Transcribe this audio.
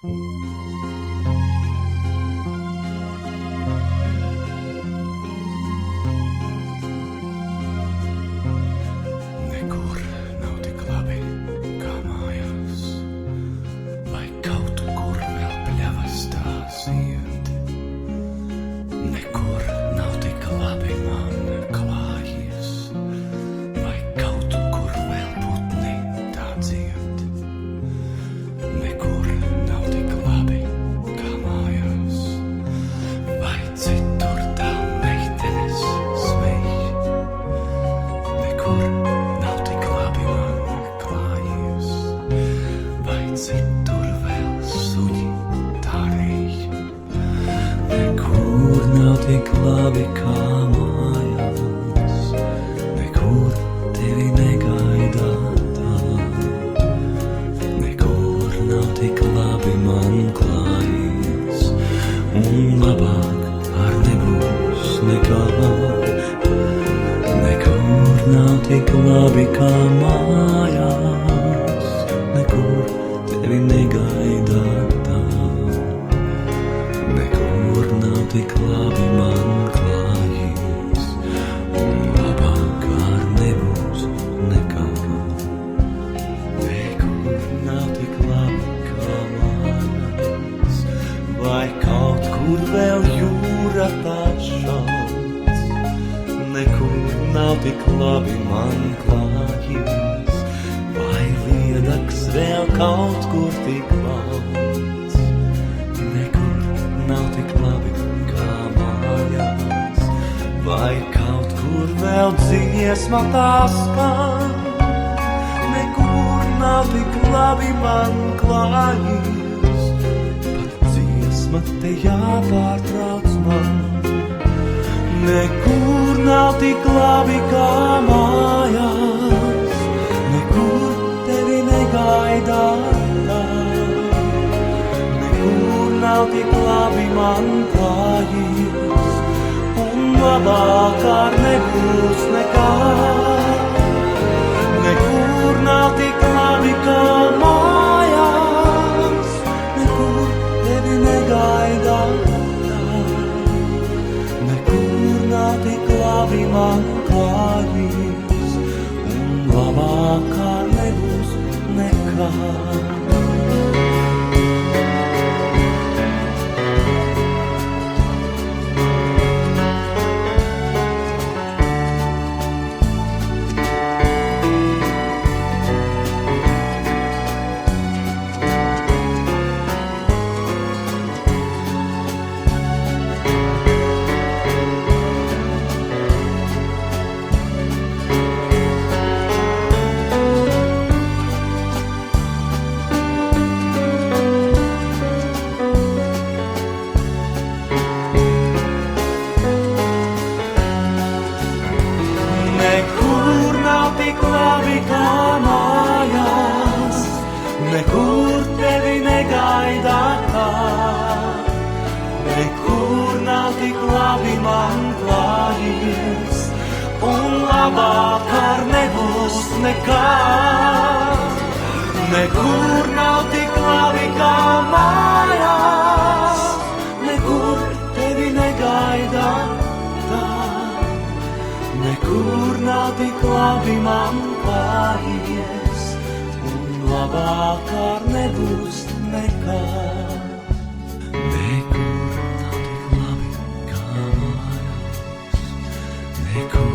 Nekur nav tik labi kā mājās, vai kaut kur vēl pļavas tās iet. Nekur nav tik labi man klājies, vai kaut kur vēl putni tā dzied. Nekur nav tik labi kā mājās, vai citur tā meitenes smej. Nekur nav tik labi man klājies, vai citur vēl suņi tā rej. Nekur nav tik labi kā mājās, nekur tevi negaidā tā. Nekur nav tik labi man klājies, un labāk ar nebūs nekā. Nekur nav tik labi kā mājās, nekur tevi negaidā tā. Nekur nav tik labi man klājies, un labāk ar nebūs nekā. Nekur nav tik labi kā mājās, vai kaut kur vēl jūra tā šauc. Nekur nav tik labi man klājies, vai liedaks vēl kaut kur tik valds. Nekur nav tik labi kā mājās, vai kaut kur vēl dziesma tā skan. Nekur nav tik labi man klājies, pat dziesma te jāpārtrauc man. Nekur nav tik labi kā mājās, nekur tevi negaidā tā. Nekur nav tik labi man klājies, un labāk ar nebūs nekā. Nekur nav tik labi kā mājās, nekur tevi negaidā tā. Nekur nav tik labi man klājies, un labāk ar nebūs nekā. Nekur nav tik labi kā mājās, nekur tevi negaidā tā. Nekur nav tik labi man klājies, un labāk ar nebūs nekā. Nekur nav tik labi kā mājās, nekur tevi negaidā tā. Nekur nav tik labi man klājies, un labāk ar nebūs nekā. Nekur nav tik labi kā mājās, nekur